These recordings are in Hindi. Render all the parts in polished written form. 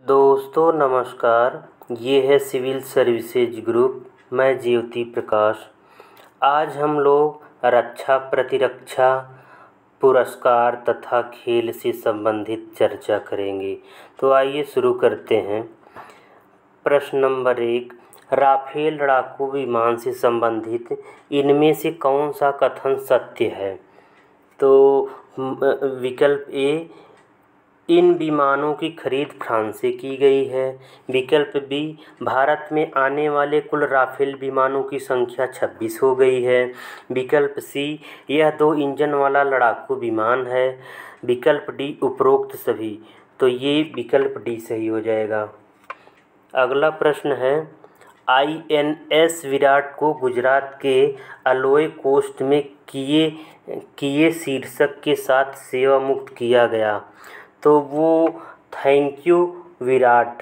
दोस्तों नमस्कार। ये है सिविल सर्विसेज ग्रुप। मैं ज्योति प्रकाश। आज हम लोग रक्षा प्रतिरक्षा पुरस्कार तथा खेल से संबंधित चर्चा करेंगे। तो आइए शुरू करते हैं। प्रश्न नंबर 1, राफेल लड़ाकू विमान से संबंधित इनमें से कौन सा कथन सत्य है? तो विकल्प ए, इन विमानों की खरीद फ्रांस से की गई है। विकल्प बी, भारत में आने वाले कुल राफेल विमानों की संख्या 26 हो गई है। विकल्प सी, यह 2 इंजन वाला लड़ाकू विमान है। विकल्प डी, उपरोक्त सभी। तो ये विकल्प डी सही हो जाएगा। अगला प्रश्न है, INS विराट को गुजरात के अलोय कोस्ट में किए शीर्षक के साथ सेवा मुक्त किया गया। तो वो थैंक यू विराट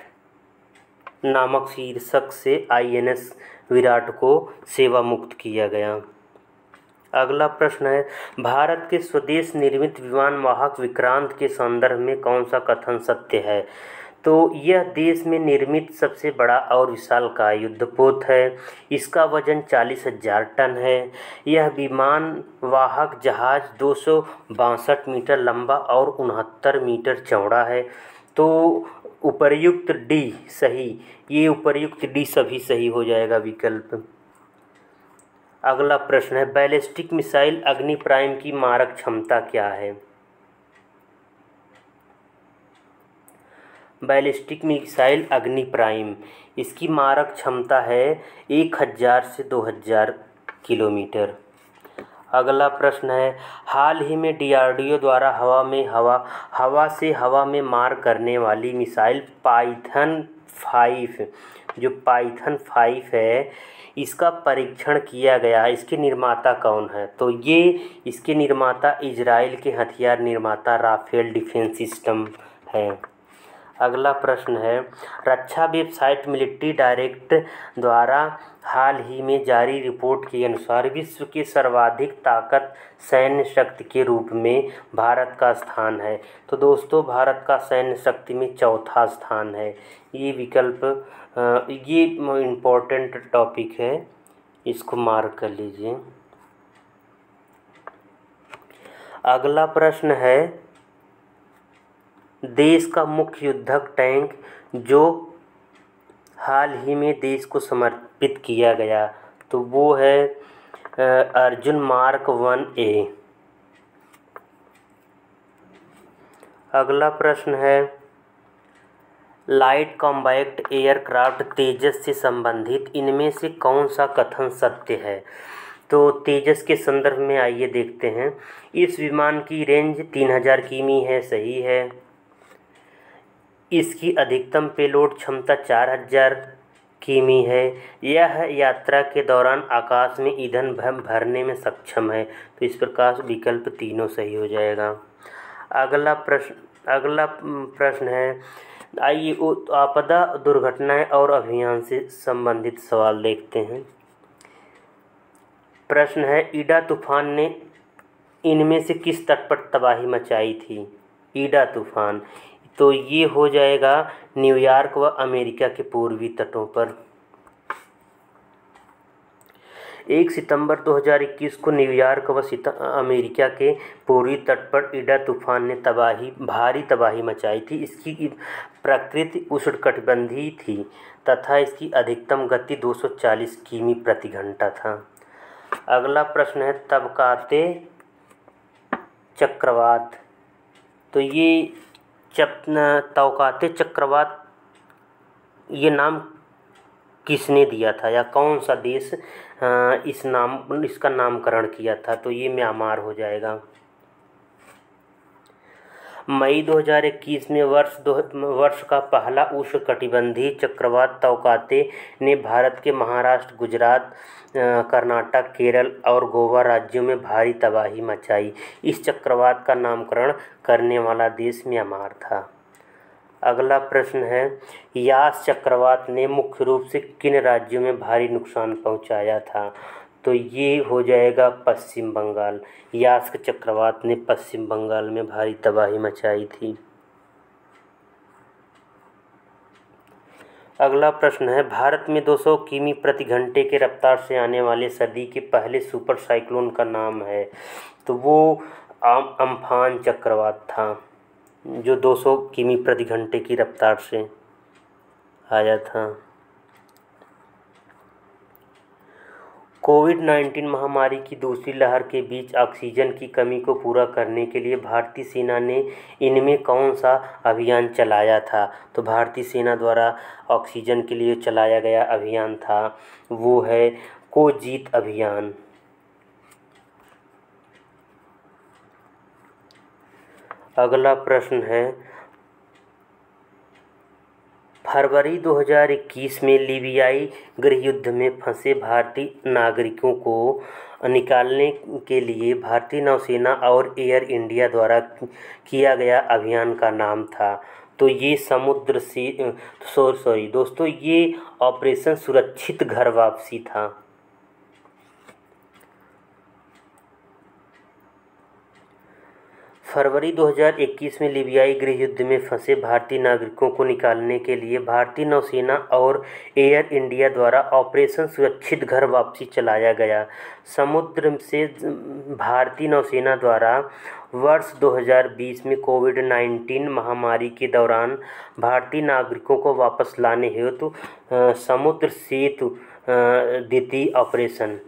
नामक शीर्षक से INS विराट को सेवा मुक्त किया गया। अगला प्रश्न है, भारत के स्वदेश निर्मित विमान वाहक विक्रांत के संदर्भ में कौन सा कथन सत्य है? तो यह देश में निर्मित सबसे बड़ा और विशालकाय युद्धपोत है। इसका वजन 40,000 टन है। यह विमान वाहक जहाज 262 मीटर लंबा और 69 मीटर चौड़ा है। तो उपर्युक्त डी सही, ये उपर्युक्त डी सभी सही हो जाएगा विकल्प। अगला प्रश्न है, बैलिस्टिक मिसाइल अग्नि प्राइम की मारक क्षमता क्या है? बैलिस्टिक मिसाइल अग्नि प्राइम, इसकी मारक क्षमता है 1000 से 2000 किलोमीटर। अगला प्रश्न है, हाल ही में DRDO द्वारा हवा से हवा में मार करने वाली मिसाइल पाइथन 5, जो पाइथन 5 है, इसका परीक्षण किया गया। इसके निर्माता कौन है? तो ये इसके निर्माता इजराइल के हथियार निर्माता राफेल डिफेंस सिस्टम है। अगला प्रश्न है, रक्षा वेबसाइट मिलिट्री डायरेक्ट द्वारा हाल ही में जारी रिपोर्ट के अनुसार विश्व के सर्वाधिक ताकत सैन्य शक्ति के रूप में भारत का स्थान है। तो दोस्तों, भारत का सैन्य शक्ति में चौथा स्थान है। ये विकल्प ये इम्पोर्टेंट टॉपिक है, इसको मार्क कर लीजिए। अगला प्रश्न है, देश का मुख्य युद्धक टैंक जो हाल ही में देश को समर्पित किया गया, तो वो है अर्जुन मार्क 1A। अगला प्रश्न है, लाइट कॉम्बैट एयरक्राफ्ट तेजस से संबंधित इनमें से कौन सा कथन सत्य है? तो तेजस के संदर्भ में आइए देखते हैं। इस विमान की रेंज 3000 किमी है, सही है। इसकी अधिकतम पेलोड क्षमता 4000 किमी है। यह यात्रा के दौरान आकाश में ईंधन भरने में सक्षम है। तो इस प्रकार विकल्प तीनों सही हो जाएगा। अगला प्रश्न है, आइए आपदा दुर्घटनाएं और अभियान से संबंधित सवाल देखते हैं। प्रश्न है, ईडा तूफान ने इनमें से किस तट पर तबाही मचाई थी? ईडा तूफान, तो ये हो जाएगा न्यूयॉर्क व अमेरिका के पूर्वी तटों पर। 1 सितंबर 2021 को न्यूयॉर्क व अमेरिका के पूर्वी तट पर ईडा तूफान ने भारी तबाही मचाई थी। इसकी प्रकृति उष्णकटिबंधीय थी तथा इसकी अधिकतम गति 240 किमी प्रति घंटा था। अगला प्रश्न है, तबकाते चक्रवात, तो ये तौकाते चक्रवात ये नाम किसने दिया था या कौन सा देश इसका नामकरण किया था? तो ये म्यांमार हो जाएगा। मई 2021 में वर्ष का पहला उष्णकटिबंधीय चक्रवात तौकाते ने भारत के महाराष्ट्र, गुजरात, कर्नाटक, केरल और गोवा राज्यों में भारी तबाही मचाई। इस चक्रवात का नामकरण करने वाला देश म्यांमार था। अगला प्रश्न है, यास चक्रवात ने मुख्य रूप से किन राज्यों में भारी नुकसान पहुंचाया था? तो ये हो जाएगा पश्चिम बंगाल। यास्क चक्रवात ने पश्चिम बंगाल में भारी तबाही मचाई थी। अगला प्रश्न है, भारत में 200 किमी प्रति घंटे के रफ्तार से आने वाले सदी के पहले सुपर साइक्लोन का नाम है। तो वो अम्फान चक्रवात था, जो 200 किमी प्रति घंटे की रफ्तार से आया था। कोविड-19 महामारी की दूसरी लहर के बीच ऑक्सीजन की कमी को पूरा करने के लिए भारतीय सेना ने इनमें कौन सा अभियान चलाया था? तो भारतीय सेना द्वारा ऑक्सीजन के लिए चलाया गया अभियान था वो है कोजीत अभियान। अगला प्रश्न है, फरवरी 2021 में लीबियाई गृहयुद्ध में फंसे भारतीय नागरिकों को निकालने के लिए भारतीय नौसेना और एयर इंडिया द्वारा किया गया अभियान का नाम था। तो ये समुद्र से सॉरी दोस्तों, ये ऑपरेशन सुरक्षित घर वापसी था। फरवरी 2021 में लीबियाई गृहयुद्ध में फंसे भारतीय नागरिकों को निकालने के लिए भारतीय नौसेना और एयर इंडिया द्वारा ऑपरेशन सुरक्षित घर वापसी चलाया गया। समुद्र से भारतीय नौसेना द्वारा वर्ष 2020 में कोविड-19 महामारी के दौरान भारतीय नागरिकों को वापस लाने हेतु समुद्र सेतु द्वितीय ऑपरेशन,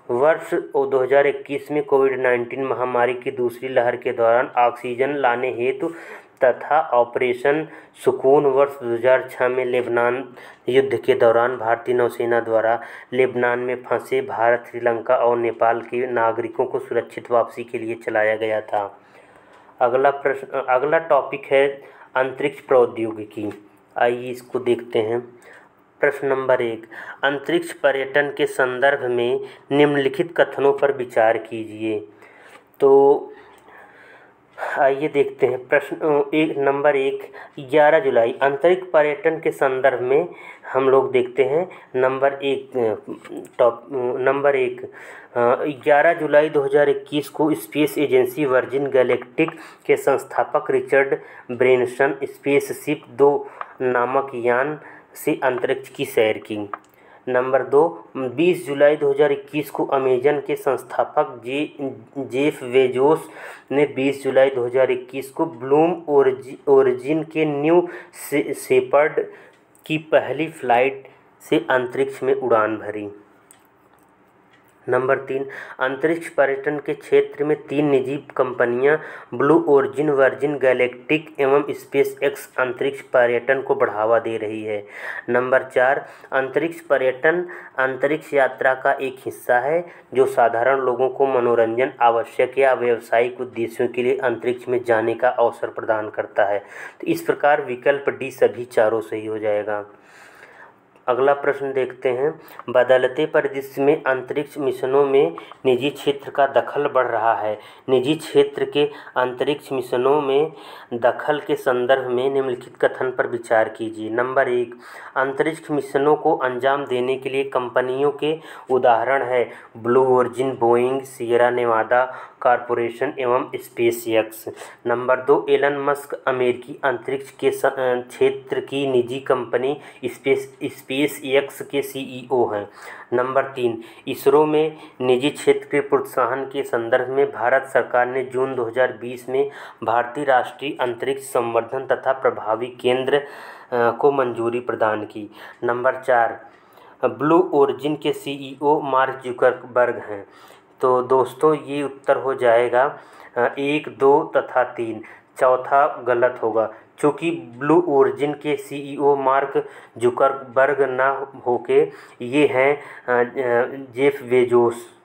वर्ष 2021 में कोविड-19 महामारी की दूसरी लहर के दौरान ऑक्सीजन लाने हेतु तथा ऑपरेशन सुकून वर्ष 2006 में लेबनान युद्ध के दौरान भारतीय नौसेना द्वारा लेबनान में फंसे भारत, श्रीलंका और नेपाल के नागरिकों को सुरक्षित वापसी के लिए चलाया गया था। अगला टॉपिक है अंतरिक्ष प्रौद्योगिकी। आइए इसको देखते हैं। प्रश्न नंबर 1, अंतरिक्ष पर्यटन के संदर्भ में निम्नलिखित कथनों पर विचार कीजिए। तो आइए देखते हैं। प्रश्न नंबर 1, 11 जुलाई अंतरिक्ष पर्यटन के संदर्भ में हम लोग देखते हैं। नंबर 1 11 जुलाई 2021 को स्पेस एजेंसी वर्जिन गैलेक्टिक के संस्थापक रिचर्ड ब्रेनसन स्पेसशिप 2 नामक यान से अंतरिक्ष की सैर की। नंबर 2, 20 जुलाई 2021 को अमेजन के संस्थापक जेफ बेजोस ने 20 जुलाई 2021 को ब्लू ओरिजिन के न्यू शेपर्ड की पहली फ्लाइट से अंतरिक्ष में उड़ान भरी। नंबर 3, अंतरिक्ष पर्यटन के क्षेत्र में 3 निजी कंपनियां ब्लू ओरिजिन, वर्जिन गैलेक्टिक एवं स्पेस एक्स अंतरिक्ष पर्यटन को बढ़ावा दे रही है। नंबर 4, अंतरिक्ष पर्यटन अंतरिक्ष यात्रा का एक हिस्सा है जो साधारण लोगों को मनोरंजन, आवश्यक या व्यावसायिक उद्देश्यों के लिए अंतरिक्ष में जाने का अवसर प्रदान करता है। तो इस प्रकार विकल्प डी सभी चारों सही हो जाएगा। अगला प्रश्न देखते हैं। बदलते परिदृश्य में अंतरिक्ष मिशनों में निजी क्षेत्र का दखल बढ़ रहा है। निजी क्षेत्र के अंतरिक्ष मिशनों में दखल के संदर्भ में निम्नलिखित कथन पर विचार कीजिए। नंबर 1, अंतरिक्ष मिशनों को अंजाम देने के लिए कंपनियों के उदाहरण है Blue Origin, Boeing, Sierra Nevada corporation एवं SpaceX. Number 2, Elon Musk अमेरिकी अंतरिक्ष के क्षेत्र की निजी कंपनी स्पेस एक्स के सीईओ हैं। नंबर 3, इसरो में निजी क्षेत्र के प्रोत्साहन के संदर्भ में भारत सरकार ने जून 2020 में भारतीय राष्ट्रीय अंतरिक्ष संवर्धन तथा प्रभावी केंद्र को मंजूरी प्रदान की। नंबर 4, ब्लू ओरिजिन के सीईओ मार्क जुकरबर्ग हैं। तो दोस्तों ये उत्तर हो जाएगा 1, 2 तथा 3, चौथा गलत होगा क्योंकि ब्लू ओरिजिन के सीईओ मार्क जुकरबर्ग ना होके ये हैं जेफ बेजोस।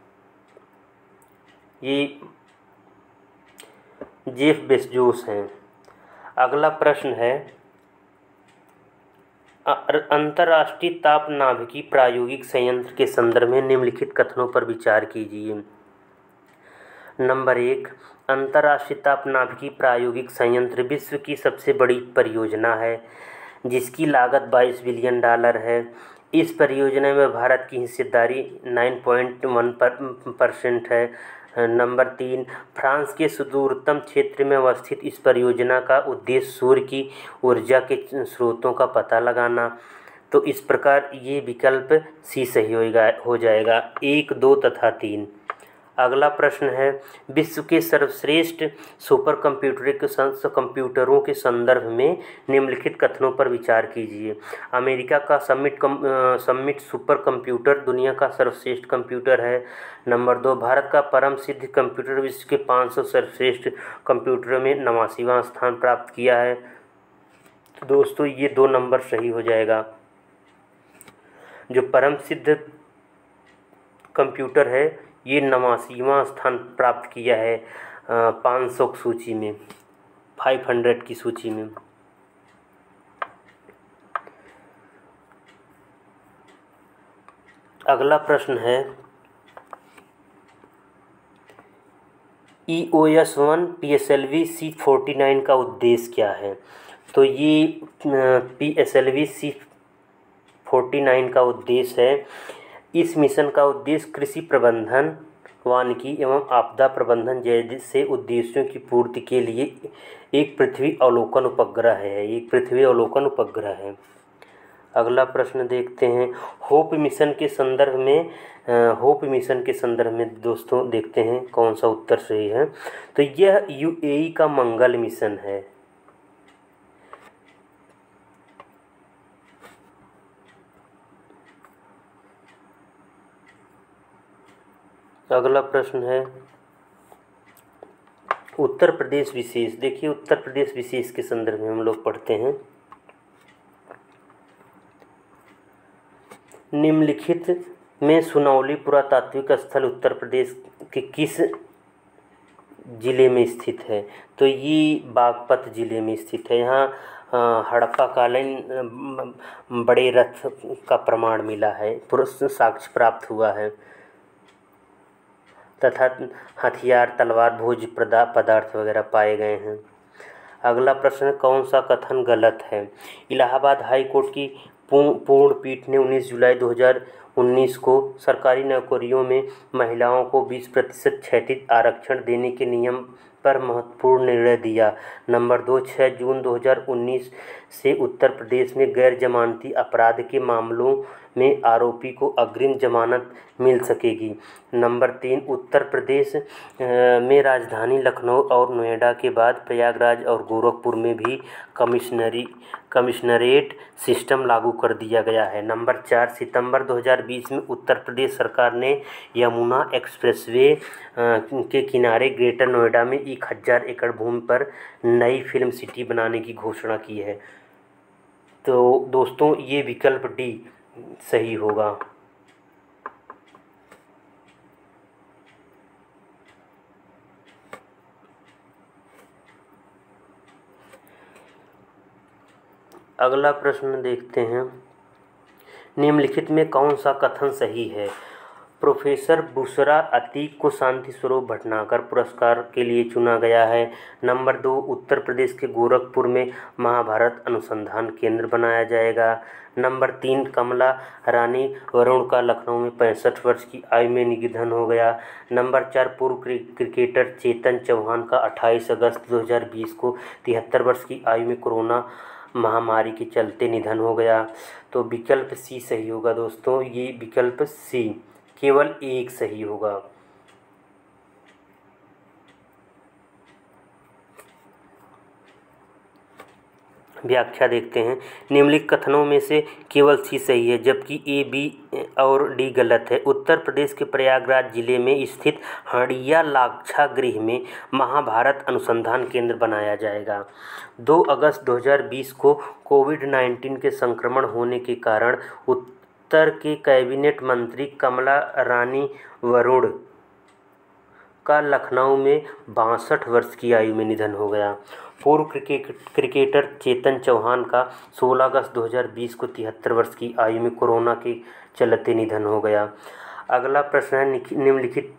ये जेफ बेजोस हैं। अगला प्रश्न है, अंतर्राष्ट्रीय ताप नाभिकी प्रायोगिक संयंत्र के संदर्भ में निम्नलिखित कथनों पर विचार कीजिए। नंबर 1, अंतर्राष्ट्रीय ताप नाभिकी प्रायोगिक संयंत्र विश्व की सबसे बड़ी परियोजना है जिसकी लागत $22 बिलियन है। इस परियोजना में भारत की हिस्सेदारी 9.1% है। नंबर 3, फ्रांस के सुदूरतम क्षेत्र में अवस्थित इस परियोजना का उद्देश्य सूर्य की ऊर्जा के स्रोतों का पता लगाना तो इस प्रकार ये विकल्प सी सही हो जाएगा 1, 2 तथा 3। अगला प्रश्न है, विश्व के सर्वश्रेष्ठ सुपर कंप्यूटरों के संदर्भ में निम्नलिखित कथनों पर विचार कीजिए। अमेरिका का समिट सुपर कंप्यूटर दुनिया का सर्वश्रेष्ठ कंप्यूटर है। नंबर 2, भारत का परम सिद्ध कंप्यूटर विश्व के 500 सर्वश्रेष्ठ कंप्यूटरों में 89वां स्थान प्राप्त किया है। तो दोस्तों ये 2 नंबर सही हो जाएगा। जो परम सिद्ध कंप्यूटर है ये 89वां स्थान प्राप्त किया है 500 की सूची में, 500 की सूची में। अगला प्रश्न है, EOS 1 PSLV C49 का उद्देश्य क्या है? तो ये PSLV C49 का उद्देश्य है, इस मिशन का उद्देश्य कृषि प्रबंधन, वानिकी एवं आपदा प्रबंधन जैसे उद्देश्यों की पूर्ति के लिए एक पृथ्वी अवलोकन उपग्रह है। अगला प्रश्न देखते हैं, होप मिशन के संदर्भ में दोस्तों देखते हैं कौन सा उत्तर सही है। तो यह UAE का मंगल मिशन है। अगला प्रश्न है, उत्तर प्रदेश विशेष। देखिए उत्तर प्रदेश विशेष के संदर्भ में हम लोग पढ़ते हैं, निम्नलिखित में सुनौली पुरातात्विक स्थल उत्तर प्रदेश के किस जिले में स्थित है? तो ये बागपत जिले में स्थित है। यहाँ हड़प्पाकालीन बड़े रथ का प्रमाण मिला है, साक्ष्य प्राप्त हुआ है तथा हथियार, तलवार, भोज्य पदार्थ वगैरह पाए गए हैं। अगला प्रश्न, कौन सा कथन गलत है? इलाहाबाद हाई कोर्ट की पूर्ण पीठ ने 19 जुलाई 2019 को सरकारी नौकरियों में महिलाओं को 20% क्षैतिज आरक्षण देने के नियम पर महत्वपूर्ण निर्णय दिया। नंबर 2, 6 जून 2019 से उत्तर प्रदेश में गैर जमानती अपराध के मामलों में आरोपी को अग्रिम जमानत मिल सकेगी। नंबर 3, उत्तर प्रदेश में राजधानी लखनऊ और नोएडा के बाद प्रयागराज और गोरखपुर में भी कमिश्नरेट सिस्टम लागू कर दिया गया है। नंबर 4, सितंबर 2020 में उत्तर प्रदेश सरकार ने यमुना एक्सप्रेसवे के किनारे ग्रेटर नोएडा में 1000 एकड़ भूमि पर नई फिल्म सिटी बनाने की घोषणा की है। तो दोस्तों ये विकल्प डी सही होगा। अगला प्रश्न देखते हैं, निम्नलिखित में कौन सा कथन सही है? प्रोफेसर बुशरा अतीक को शांति स्वरूप भटनागर पुरस्कार के लिए चुना गया है। नंबर 2, उत्तर प्रदेश के गोरखपुर में महाभारत अनुसंधान केंद्र बनाया जाएगा। नंबर 3, कमला रानी वरुण का लखनऊ में 65 वर्ष की आयु में निधन हो गया। नंबर 4, पूर्व क्रिकेटर चेतन चौहान का 28 अगस्त 2020 को 73 वर्ष की आयु में कोरोना महामारी के चलते निधन हो गया। तो विकल्प सी सही होगा दोस्तों, ये विकल्प सी, केवल एक सही होगा। व्याख्या देखते हैं, निम्नलिखित कथनों में से केवल सी सही है जबकि ए, बी और डी गलत है। उत्तर प्रदेश के प्रयागराज जिले में स्थित हड़िया लाक्षागृह में महाभारत अनुसंधान केंद्र बनाया जाएगा। 2 अगस्त 2020 को कोविड-19 के संक्रमण होने के कारण उत्तर के कैबिनेट मंत्री कमला रानी वरुण का लखनऊ में 62 वर्ष की आयु में निधन हो गया। पूर्व क्रिकेटर चेतन चौहान का 16 अगस्त 2020 को 73 वर्ष की आयु में कोरोना के चलते निधन हो गया। अगला प्रश्न है, निम्नलिखित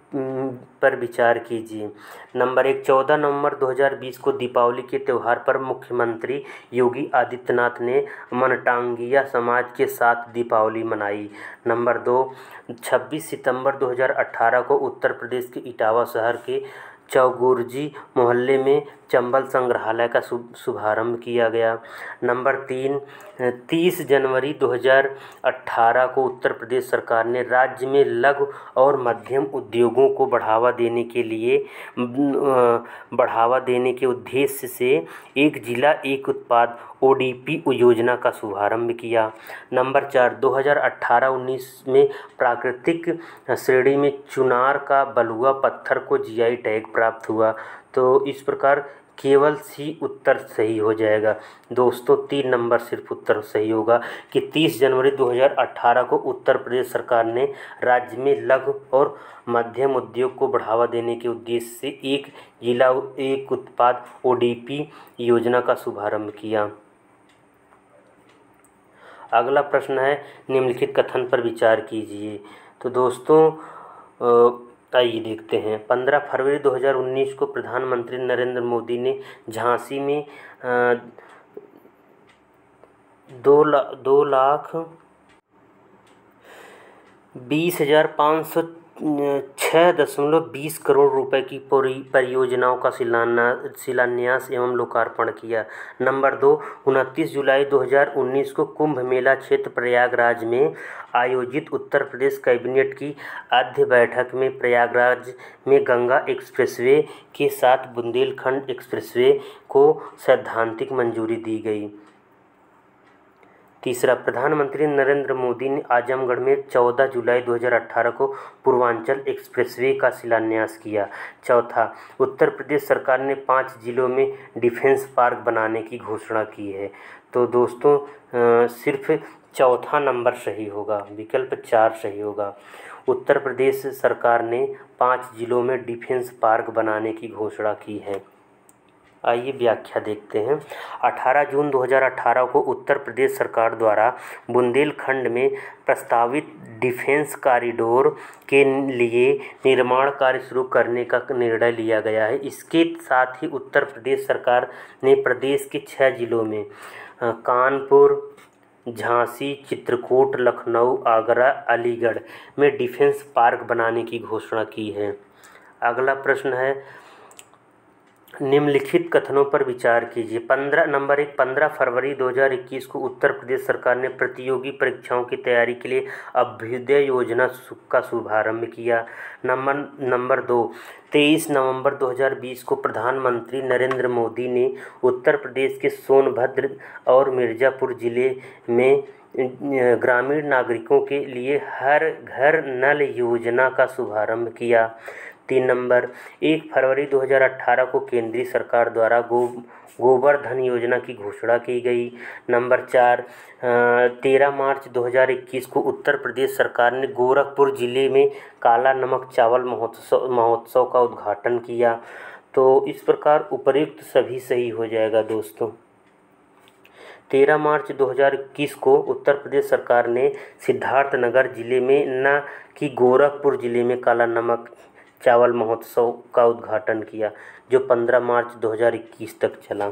पर विचार कीजिए। नंबर 1, 14 नवंबर 2020 को दीपावली के त्यौहार पर मुख्यमंत्री योगी आदित्यनाथ ने मनटांगिया समाज के साथ दीपावली मनाई। नंबर 2, 26 सितंबर 2018 को उत्तर प्रदेश के इटावा शहर के चौगुर्जी मोहल्ले में चंबल संग्रहालय का शुभारंभ किया गया। नंबर 3, 30 जनवरी 2018 को उत्तर प्रदेश सरकार ने राज्य में लघु और मध्यम उद्योगों को बढ़ावा देने के उद्देश्य से एक जिला एक उत्पाद ODP योजना का शुभारंभ किया। नंबर 4, 2018-19 में प्राकृतिक श्रेणी में चुनार का बलुआ पत्थर को GI टैग प्राप्त हुआ। तो इस प्रकार केवल सी उत्तर सही हो जाएगा दोस्तों। 3 नंबर सिर्फ उत्तर सही होगा कि 30 जनवरी 2018 को उत्तर प्रदेश सरकार ने राज्य में लघु और मध्यम उद्योग को बढ़ावा देने के उद्देश्य से एक जिला एक उत्पाद ODP योजना का शुभारंभ किया। अगला प्रश्न है, निम्नलिखित कथन पर विचार कीजिए। तो दोस्तों आइए देखते हैं। 15 फरवरी 2019 को प्रधानमंत्री नरेंद्र मोदी ने झांसी में 2,20,506.20 करोड़ रुपए की परियोजनाओं का शिलान्यास एवं लोकार्पण किया। नंबर 2, 29 जुलाई 2019 को कुंभ मेला क्षेत्र प्रयागराज में आयोजित उत्तर प्रदेश कैबिनेट की आद्य बैठक में प्रयागराज में गंगा एक्सप्रेसवे के साथ बुंदेलखंड एक्सप्रेसवे को सैद्धांतिक मंजूरी दी गई। तीसरा, प्रधानमंत्री नरेंद्र मोदी ने आजमगढ़ में 14 जुलाई 2018 को पूर्वांचल एक्सप्रेसवे का शिलान्यास किया। चौथा, उत्तर प्रदेश सरकार ने 5 जिलों में डिफेंस पार्क बनाने की घोषणा की है। तो दोस्तों सिर्फ चौथा नंबर सही होगा, विकल्प 4 सही होगा। उत्तर प्रदेश सरकार ने 5 जिलों में डिफेंस पार्क बनाने की घोषणा की है। आइए व्याख्या देखते हैं। 18 जून 2018 को उत्तर प्रदेश सरकार द्वारा बुंदेलखंड में प्रस्तावित डिफेंस कॉरिडोर के लिए निर्माण कार्य शुरू करने का निर्णय लिया गया है। इसके साथ ही उत्तर प्रदेश सरकार ने प्रदेश के 6 जिलों में कानपुर, झांसी, चित्रकूट, लखनऊ, आगरा, अलीगढ़ में डिफेंस पार्क बनाने की घोषणा की है। अगला प्रश्न है, निम्नलिखित कथनों पर विचार कीजिए। 15 फरवरी 2021 को उत्तर प्रदेश सरकार ने प्रतियोगी परीक्षाओं की तैयारी के लिए अभ्युदय योजना का शुभारंभ किया। नंबर 2, 23 नवंबर 2020 को प्रधानमंत्री नरेंद्र मोदी ने उत्तर प्रदेश के सोनभद्र और मिर्ज़ापुर जिले में ग्रामीण नागरिकों के लिए हर घर नल योजना का शुभारंभ किया। 3 नंबर, 1 फरवरी 2018 को केंद्रीय सरकार द्वारा गोबर धन योजना की घोषणा की गई। नंबर 4, 13 मार्च 2021 को उत्तर प्रदेश सरकार ने गोरखपुर जिले में काला नमक चावल महोत्सव का उद्घाटन किया। तो इस प्रकार उपर्युक्त सभी सही हो जाएगा दोस्तों। 13 मार्च 2021 को उत्तर प्रदेश सरकार ने सिद्धार्थनगर जिले में न कि गोरखपुर जिले में काला नमक चावल महोत्सव का उद्घाटन किया, जो 15 मार्च 2021 तक चला।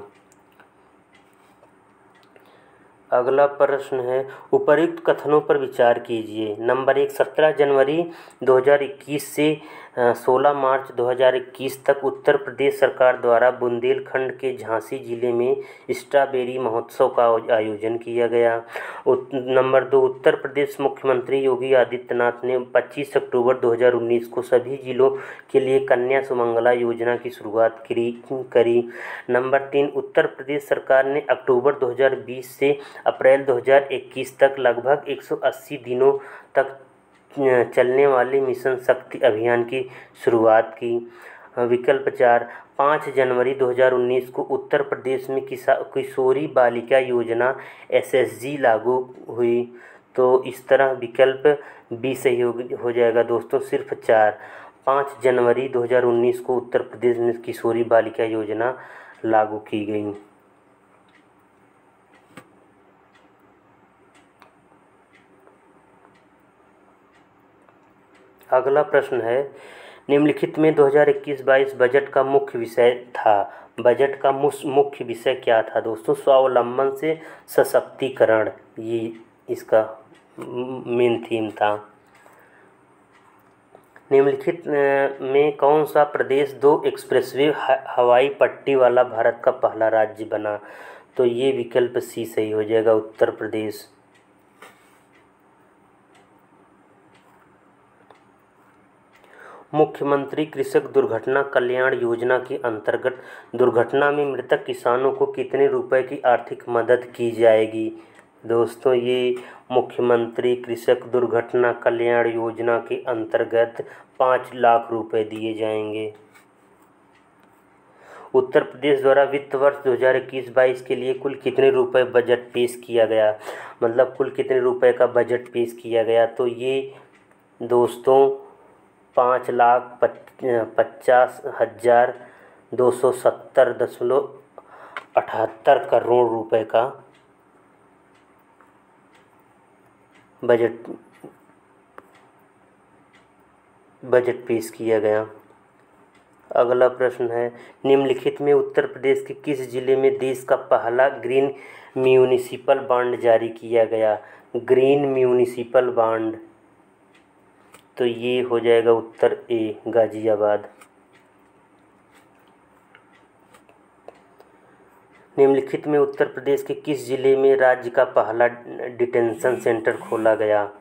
अगला प्रश्न है, उपर्युक्त कथनों पर विचार कीजिए। नंबर 1, 17 जनवरी 2021 से 16 मार्च 2021 तक उत्तर प्रदेश सरकार द्वारा बुंदेलखंड के झांसी जिले में स्ट्रॉबेरी महोत्सव का आयोजन किया गया। नंबर 2, उत्तर प्रदेश मुख्यमंत्री योगी आदित्यनाथ ने 25 अक्टूबर 2019 को सभी जिलों के लिए कन्या सुमंगला योजना की शुरुआत करी। नंबर 3, उत्तर प्रदेश सरकार ने अक्टूबर 2020 से अप्रैल 2021 तक लगभग 180 दिनों तक चलने वाले मिशन शक्ति अभियान की शुरुआत की। विकल्प 4, 5 जनवरी 2019 को उत्तर प्रदेश में किशोरी बालिका योजना SSG लागू हुई। तो इस तरह विकल्प बी सही हो जाएगा दोस्तों, सिर्फ 4। 5 जनवरी 2019 को उत्तर प्रदेश में किशोरी बालिका योजना लागू की गई। अगला प्रश्न है, निम्नलिखित में 2021-22 बजट का मुख्य विषय था। बजट का मुख्य विषय क्या था दोस्तों? स्वावलंबन से सशक्तिकरण, ये इसका मेन थीम था। निम्नलिखित में कौन सा प्रदेश 2 एक्सप्रेसवे हवाई पट्टी वाला भारत का पहला राज्य बना? तो ये विकल्प सी सही हो जाएगा, उत्तर प्रदेश। मुख्यमंत्री कृषक दुर्घटना कल्याण योजना के अंतर्गत दुर्घटना में मृतक किसानों को कितने रुपए की आर्थिक मदद की जाएगी? दोस्तों, ये मुख्यमंत्री कृषक दुर्घटना कल्याण योजना के अंतर्गत 5 लाख रुपए दिए जाएंगे। उत्तर प्रदेश द्वारा वित्त वर्ष 2021-22 के लिए कुल कितने रुपए बजट पेश किया गया? मतलब कुल कितने रुपए का बजट पेश किया गया? तो ये दोस्तों 5,50,270.78 करोड़ रुपए का बजट पेश किया गया। अगला प्रश्न है, निम्नलिखित में उत्तर प्रदेश के किस जिले में देश का पहला ग्रीन म्यूनिसिपल बॉन्ड जारी किया गया? ग्रीन म्यूनिसिपल बॉन्ड, तो ये हो जाएगा उत्तर ए, गाजियाबाद। निम्नलिखित में उत्तर प्रदेश के किस जिले में राज्य का पहला डिटेंशन सेंटर खोला गया?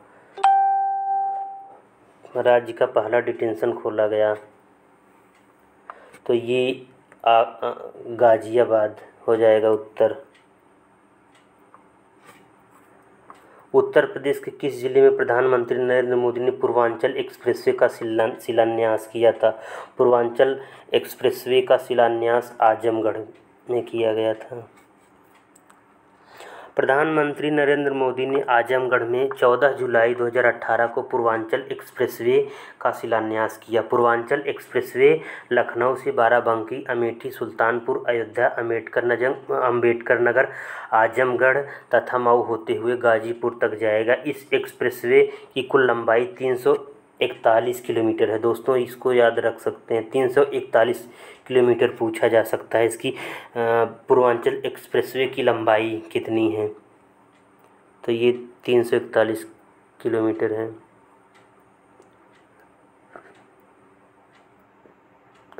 राज्य का पहला डिटेंशन खोला गया, तो ये गाजियाबाद हो जाएगा उत्तर। उत्तर प्रदेश के किस जिले में प्रधानमंत्री नरेंद्र मोदी ने पूर्वांचल एक्सप्रेसवे का शिलान्यास किया था? पूर्वांचल एक्सप्रेसवे का शिलान्यास आजमगढ़ में किया गया था। प्रधानमंत्री नरेंद्र मोदी ने आजमगढ़ में 14 जुलाई 2018 को पूर्वांचल एक्सप्रेसवे का शिलान्यास किया। पूर्वांचल एक्सप्रेसवे लखनऊ से बाराबंकी, अमेठी, सुल्तानपुर, अयोध्या, अम्बेडकर नगर, आजमगढ़ तथा मऊ होते हुए गाजीपुर तक जाएगा। इस एक्सप्रेसवे की कुल लंबाई 341 किलोमीटर है। दोस्तों, इसको याद रख सकते हैं, 341 किलोमीटर पूछा जा सकता है। इसकी पूर्वांचल एक्सप्रेसवे की लंबाई कितनी है? तो ये 341 किलोमीटर है।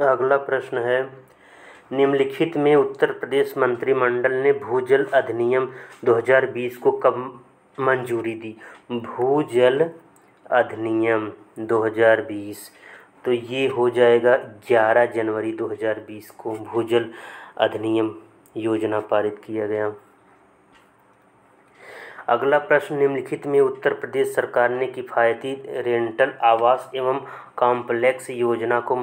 अगला प्रश्न है, निम्नलिखित में उत्तर प्रदेश मंत्रिमंडल ने भूजल अधिनियम 2020 को कब मंजूरी दी? भूजल अधिनियम 2020, तो ये हो जाएगा 11 जनवरी 2020 को भूजल अधिनियम योजना पारित किया गया। अगला प्रश्न, निम्नलिखित में उत्तर प्रदेश सरकार ने किफ़ायती रेंटल आवास एवं कॉम्प्लेक्स योजना को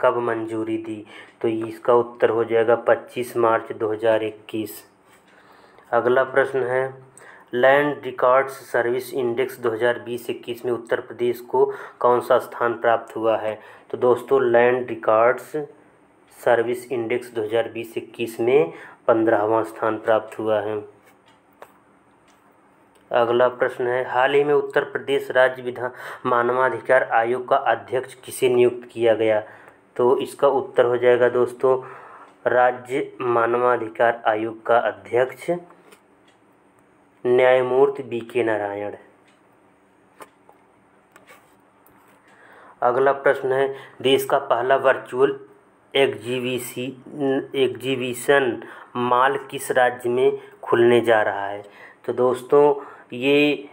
कब मंजूरी दी? तो इसका उत्तर हो जाएगा 25 मार्च 2021। अगला प्रश्न है, लैंड रिकॉर्ड्स सर्विस इंडेक्स 2020-21 में उत्तर प्रदेश को कौन सा स्थान प्राप्त हुआ है? तो दोस्तों, लैंड रिकॉर्ड्स सर्विस इंडेक्स 2020-21 में 15वां स्थान प्राप्त हुआ है। अगला प्रश्न है, हाल ही में उत्तर प्रदेश राज्य मानवाधिकार आयोग का अध्यक्ष किसे नियुक्त किया गया? तो इसका उत्तर हो जाएगा दोस्तों, राज्य मानवाधिकार आयोग का अध्यक्ष न्यायमूर्ति BK नारायण। अगला प्रश्न है, देश का पहला वर्चुअल एग्जीबिशन मॉल किस राज्य में खुलने जा रहा है? तो दोस्तों, ये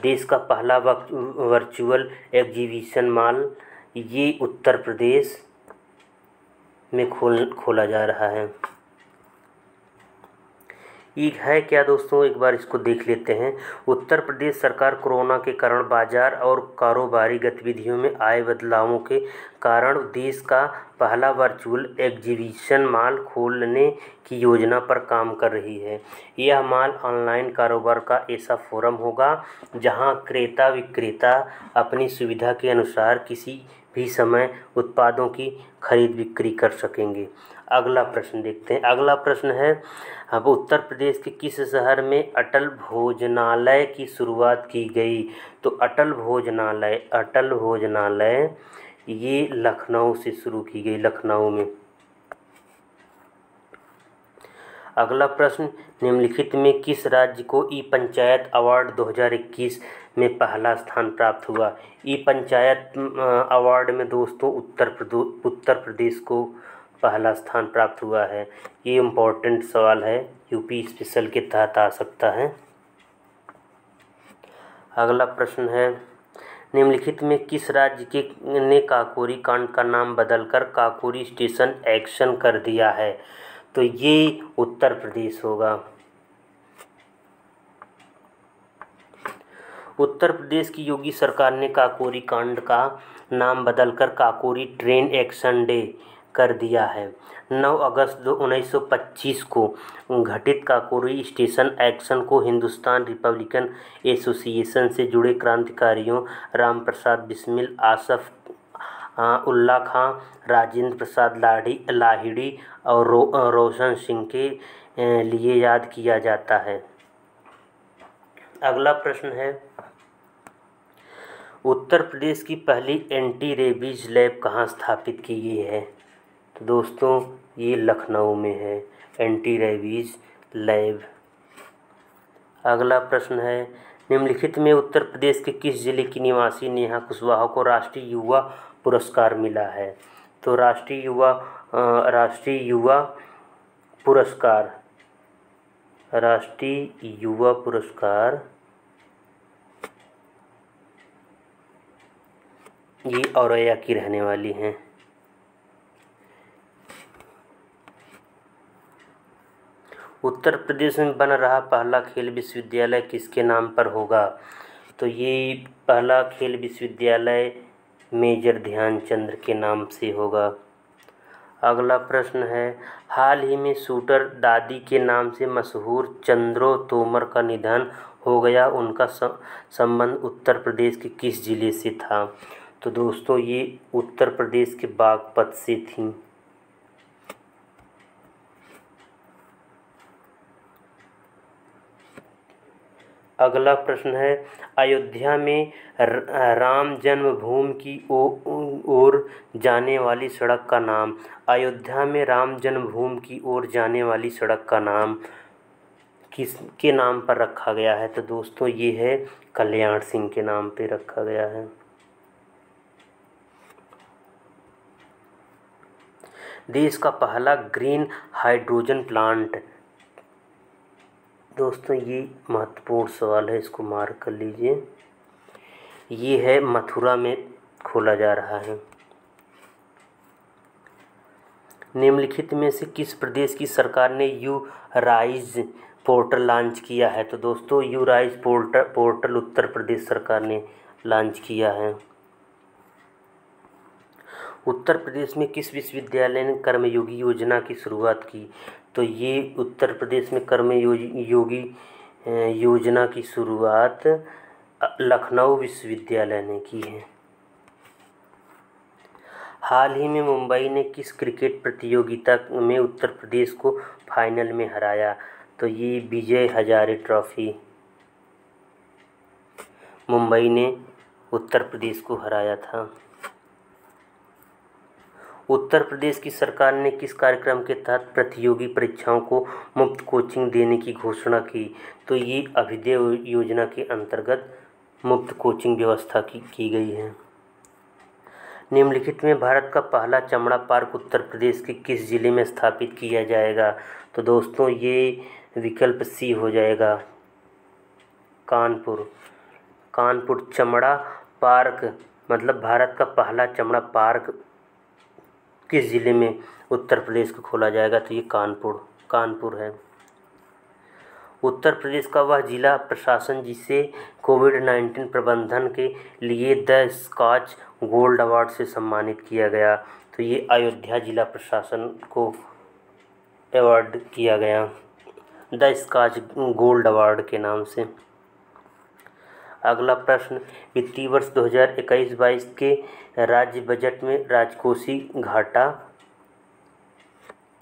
देश का पहला वर्चुअल एग्जीबिशन मॉल ये उत्तर प्रदेश में खोला जा रहा है। ये है क्या दोस्तों, एक बार इसको देख लेते हैं। उत्तर प्रदेश सरकार कोरोना के कारण बाजार और कारोबारी गतिविधियों में आए बदलावों के कारण देश का पहला वर्चुअल एग्जीबिशन मॉल खोलने की योजना पर काम कर रही है। यह मॉल ऑनलाइन कारोबार का ऐसा फोरम होगा जहां क्रेता विक्रेता अपनी सुविधा के अनुसार किसी भी समय उत्पादों की खरीद बिक्री कर सकेंगे। अगला प्रश्न देखते हैं। अगला प्रश्न है, अब उत्तर प्रदेश के किस शहर में अटल भोजनालय की शुरुआत की गई? तो अटल भोजनालय ये लखनऊ से शुरू की गई, लखनऊ में। अगला प्रश्न, निम्नलिखित में किस राज्य को ई पंचायत अवार्ड 2021 में पहला स्थान प्राप्त हुआ? ई पंचायत अवार्ड में दोस्तों उत्तर प्रदेश को पहला स्थान प्राप्त हुआ है। ये इम्पोर्टेंट सवाल है, यूपी स्पेशल के तहत आ सकता है। अगला प्रश्न है, निम्नलिखित में किस राज्य ने काकोरी कांड का नाम बदलकर काकोरी स्टेशन एक्शन कर दिया है? तो ये उत्तर प्रदेश होगा। उत्तर प्रदेश की योगी सरकार ने काकोरी कांड का नाम बदलकर काकोरी ट्रेन एक्शन डे कर दिया है। 9 अगस्त 1925 को घटित काकोरी स्टेशन एक्शन को हिंदुस्तान रिपब्लिकन एसोसिएशन से जुड़े क्रांतिकारियों राम प्रसाद बिस्मिल, आसफ उल्ला खां, राजेंद्र प्रसाद लाहिड़ी और रोशन सिंह के लिए याद किया जाता है। अगला प्रश्न है, उत्तर प्रदेश की पहली एंटी रेबीज लैब कहाँ स्थापित की गई है? तो दोस्तों ये लखनऊ में है एंटी रेबीज लैब। अगला प्रश्न है, निम्नलिखित में उत्तर प्रदेश के किस जिले की निवासी नेहा कुशवाहा को राष्ट्रीय युवा पुरस्कार मिला है? तो राष्ट्रीय युवा पुरस्कार ये औरैया की रहने वाली हैं। उत्तर प्रदेश में बन रहा पहला खेल विश्वविद्यालय किसके नाम पर होगा? तो ये पहला खेल विश्वविद्यालय मेजर ध्यानचंद के नाम से होगा। अगला प्रश्न है, हाल ही में शूटर दादी के नाम से मशहूर चंद्रो तोमर का निधन हो गया, उनका संबंध उत्तर प्रदेश के किस जिले से था? तो दोस्तों ये उत्तर प्रदेश के बागपत से थी। अगला प्रश्न है, अयोध्या में राम जन्मभूमि की ओर जाने वाली सड़क का नाम? अयोध्या में राम जन्मभूमि की ओर जाने वाली सड़क का नाम किसके नाम पर रखा गया है? तो दोस्तों ये है कल्याण सिंह के नाम पे रखा गया है। देश का पहला ग्रीन हाइड्रोजन प्लांट? दोस्तों ये महत्वपूर्ण सवाल है, इसको मार्क कर लीजिए। ये है मथुरा में खोला जा रहा है। निम्नलिखित में से किस प्रदेश की सरकार ने यू राइज पोर्टल लॉन्च किया है? तो दोस्तों you rise portal Uttar Pradesh सरकार ने लॉन्च किया है। उत्तर प्रदेश में किस विश्वविद्यालय ने कर्मयोगी योजना की शुरुआत की? तो ये उत्तर प्रदेश में कर्मयोगी योजना की शुरुआत लखनऊ विश्वविद्यालय ने की है। हाल ही में मुंबई ने किस क्रिकेट प्रतियोगिता में उत्तर प्रदेश को फाइनल में हराया? तो ये विजय हजारे ट्रॉफी मुंबई ने उत्तर प्रदेश को हराया था। उत्तर प्रदेश की सरकार ने किस कार्यक्रम के तहत प्रतियोगी परीक्षाओं को मुफ्त कोचिंग देने की घोषणा की? तो ये अभ्युदय योजना के अंतर्गत मुफ्त कोचिंग व्यवस्था की गई है। निम्नलिखित में भारत का पहला चमड़ा पार्क उत्तर प्रदेश के किस जिले में स्थापित किया जाएगा? तो दोस्तों ये विकल्प सी हो जाएगा, कानपुर चमड़ा पार्क, मतलब भारत का पहला चमड़ा पार्क किस जिले में उत्तर प्रदेश को खोला जाएगा? तो ये कानपुर है। उत्तर प्रदेश का वह जिला प्रशासन जिसे कोविड-19 प्रबंधन के लिए द स्कॉच गोल्ड अवार्ड से सम्मानित किया गया? तो ये अयोध्या जिला प्रशासन को अवार्ड किया गया द स्कॉच गोल्ड अवार्ड के नाम से। अगला प्रश्न, वित्तीय वर्ष 2021-22 के राज्य बजट में राजकोषीय घाटा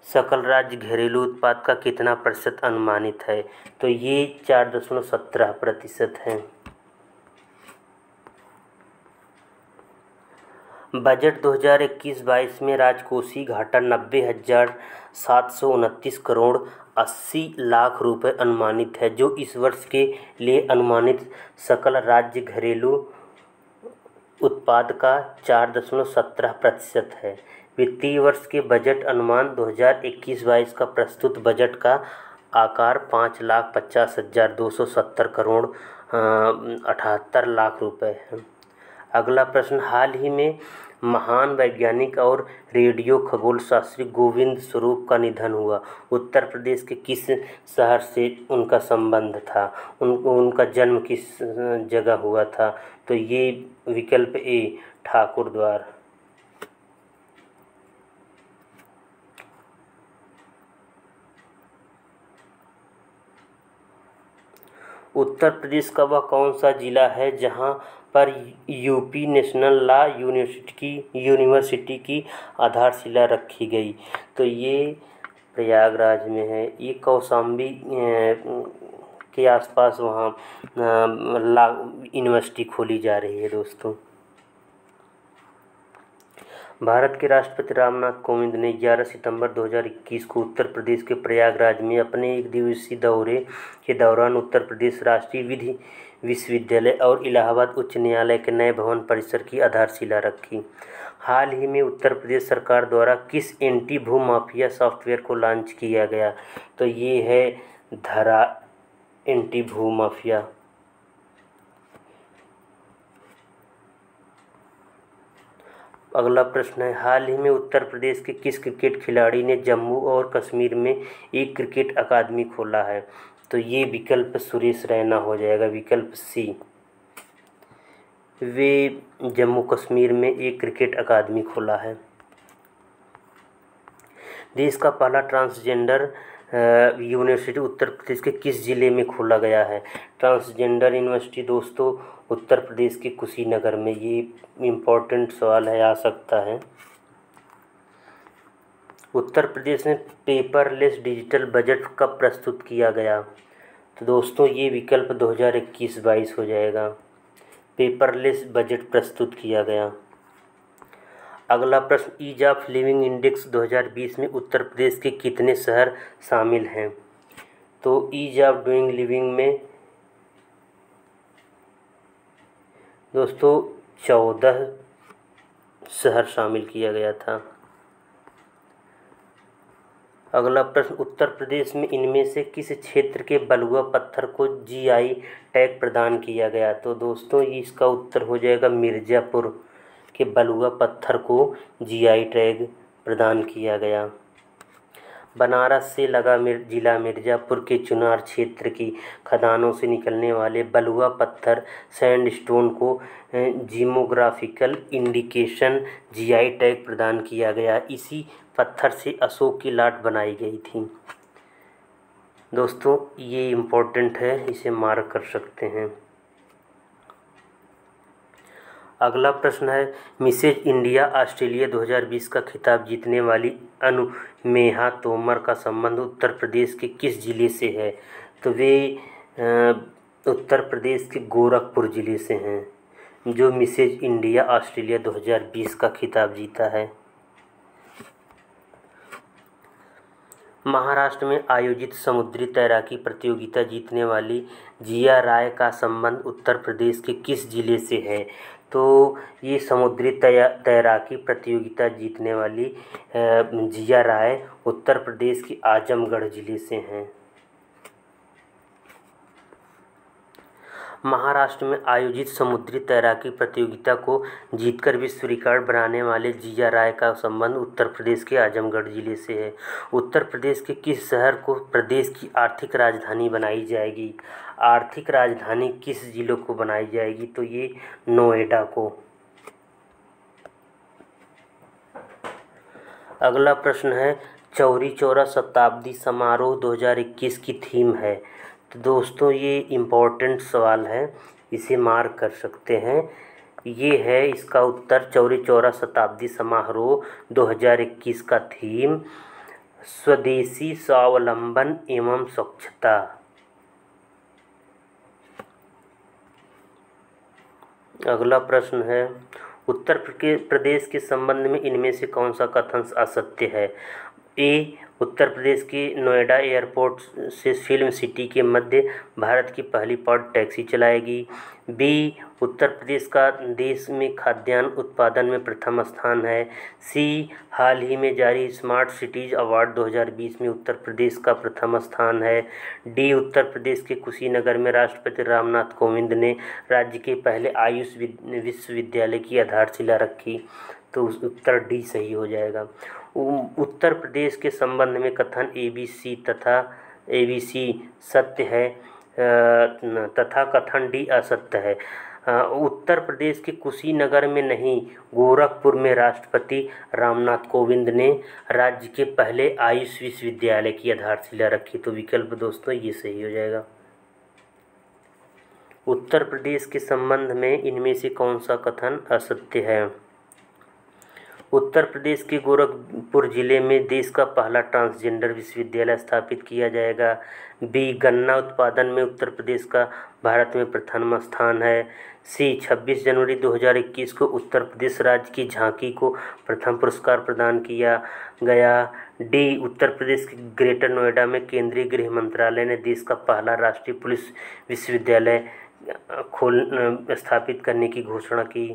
सकल राज्य घरेलू उत्पाद का कितना प्रतिशत अनुमानित है? तो ये 4.17% है। बजट 2021-22 में राजकोषीय घाटा 90,729 करोड़ 80 लाख रुपए अनुमानित है, जो इस वर्ष के लिए अनुमानित सकल राज्य घरेलू उत्पाद का 4.17% है। वित्तीय वर्ष के बजट अनुमान 2021-22 का प्रस्तुत बजट का आकार 5,50,270 करोड़ 78 लाख रुपए है। अगला प्रश्न, हाल ही में महान वैज्ञानिक और रेडियो खगोल शास्त्री गोविंद स्वरूप का निधन हुआ। उत्तर प्रदेश के किस शहर से उनका संबंध था? उनका जन्म किस जगह हुआ था? तो ये विकल्प ए ठाकुर द्वार। उत्तर प्रदेश का वह कौन सा जिला है जहां पर यूपी नेशनल लॉ यूनिवर्सिटी की आधारशिला रखी गई? तो ये प्रयागराज में है। ये कौशाम्बी के आसपास वहाँ लॉ यूनिवर्सिटी खोली जा रही है दोस्तों। भारत के राष्ट्रपति रामनाथ कोविंद ने 11 सितंबर 2021 को उत्तर प्रदेश के प्रयागराज में अपने एक दिवसीय दौरे के दौरान उत्तर प्रदेश राष्ट्रीय विधि विश्वविद्यालय और इलाहाबाद उच्च न्यायालय के नए भवन परिसर की आधारशिला रखी। हाल ही में उत्तर प्रदेश सरकार द्वारा किस एंटी भू माफिया सॉफ्टवेयर को लॉन्च किया गया? तो ये है धरा एंटी भू माफिया। अगला प्रश्न है, हाल ही में उत्तर प्रदेश के किस क्रिकेट खिलाड़ी ने जम्मू और कश्मीर में एक क्रिकेट अकादमी खोला है? तो ये विकल्प सुरेश रैना हो जाएगा, विकल्प सी। वे जम्मू कश्मीर में एक क्रिकेट अकादमी खोला है। देश का पहला ट्रांसजेंडर यूनिवर्सिटी उत्तर प्रदेश के किस जिले में खोला गया है? ट्रांसजेंडर यूनिवर्सिटी दोस्तों उत्तर प्रदेश के कुशीनगर में। ये इम्पोर्टेंट सवाल है, आ सकता है। उत्तर प्रदेश में पेपरलेस डिजिटल बजट कब प्रस्तुत किया गया? तो दोस्तों ये विकल्प 2021-22 हो जाएगा। पेपरलेस बजट प्रस्तुत किया गया। अगला प्रश्न, ईज ऑफ लिविंग इंडेक्स 2020 में उत्तर प्रदेश के कितने शहर शामिल हैं? तो ईज ऑफ डूइंग लिविंग में दोस्तों 14 शहर शामिल किया गया था। अगला प्रश्न, उत्तर प्रदेश में इनमें से किस क्षेत्र के बलुआ पत्थर को जीआई टैग प्रदान किया गया? तो दोस्तों इसका उत्तर हो जाएगा मिर्ज़ापुर के बलुआ पत्थर को जीआई टैग प्रदान किया गया। बनारस से लगा जिला मिर्ज़ापुर के चुनार क्षेत्र की खदानों से निकलने वाले बलुआ पत्थर सैंडस्टोन को जीमोग्राफिकल इंडिकेशन जीआई टैग प्रदान किया गया। इसी पत्थर से अशोक की लाट बनाई गई थी। दोस्तों ये इम्पोर्टेंट है, इसे मार्क कर सकते हैं। अगला प्रश्न है, मिसेज इंडिया ऑस्ट्रेलिया 2020 का खिताब जीतने वाली अनुमेहा तोमर का संबंध उत्तर प्रदेश के किस जिले से है? तो वे उत्तर प्रदेश के गोरखपुर जिले से हैं, जो मिसेज इंडिया ऑस्ट्रेलिया 2020 का खिताब जीता है। महाराष्ट्र में आयोजित समुद्री तैराकी प्रतियोगिता जीतने वाली जिया राय का संबंध उत्तर प्रदेश के किस जिले से है? तो ये समुद्री तैराकी प्रतियोगिता जीतने वाली जिया राय उत्तर प्रदेश के आजमगढ़ जिले से हैं। महाराष्ट्र में आयोजित समुद्री तैराकी प्रतियोगिता को जीतकर विश्व रिकॉर्ड बनाने वाले जिया राय का संबंध उत्तर प्रदेश के आजमगढ़ जिले से है। उत्तर प्रदेश के किस शहर को प्रदेश की आर्थिक राजधानी बनाई जाएगी? आर्थिक राजधानी किस जिलों को बनाई जाएगी? तो ये नोएडा को। अगला प्रश्न है, चौरी चौरा शताब्दी समारोह 2021 की थीम है? तो दोस्तों ये इम्पोर्टेंट सवाल है, इसे मार्क कर सकते हैं। ये है इसका उत्तर, चौरी चौरा शताब्दी समारोह 2021 का थीम स्वदेशी स्वावलंबन एवं स्वच्छता। अगला प्रश्न है, उत्तर प्रदेश के संबंध में इनमें से कौन सा कथन असत्य है? ए, उत्तर प्रदेश के नोएडा एयरपोर्ट से फिल्म सिटी के मध्य भारत की पहली पॉड टैक्सी चलाएगी। बी, उत्तर प्रदेश का देश में खाद्यान्न उत्पादन में प्रथम स्थान है। सी, हाल ही में जारी स्मार्ट सिटीज अवार्ड 2020 में उत्तर प्रदेश का प्रथम स्थान है। डी, उत्तर प्रदेश के कुशीनगर में राष्ट्रपति रामनाथ कोविंद ने राज्य के पहले आयुष विश्वविद्यालय की आधारशिला रखी। तो उत्तर डी सही हो जाएगा। उत्तर प्रदेश के संबंध में कथन ABC सत्य है तथा कथन डी असत्य है। उत्तर प्रदेश के कुशीनगर में नहीं, गोरखपुर में राष्ट्रपति रामनाथ कोविंद ने राज्य के पहले आयुष विश्वविद्यालय की आधारशिला रखी। तो विकल्प दोस्तों ये सही हो जाएगा। उत्तर प्रदेश के संबंध में इनमें से कौन सा कथन असत्य है? उत्तर प्रदेश के गोरखपुर जिले में देश का पहला ट्रांसजेंडर विश्वविद्यालय स्थापित किया जाएगा। बी, गन्ना उत्पादन में उत्तर प्रदेश का भारत में प्रथम स्थान है। सी, 26 जनवरी 2021 को उत्तर प्रदेश राज्य की झांकी को प्रथम पुरस्कार प्रदान किया गया। डी, उत्तर प्रदेश के ग्रेटर नोएडा में केंद्रीय गृह मंत्रालय ने देश का पहला राष्ट्रीय पुलिस विश्वविद्यालय स्थापित करने की घोषणा की।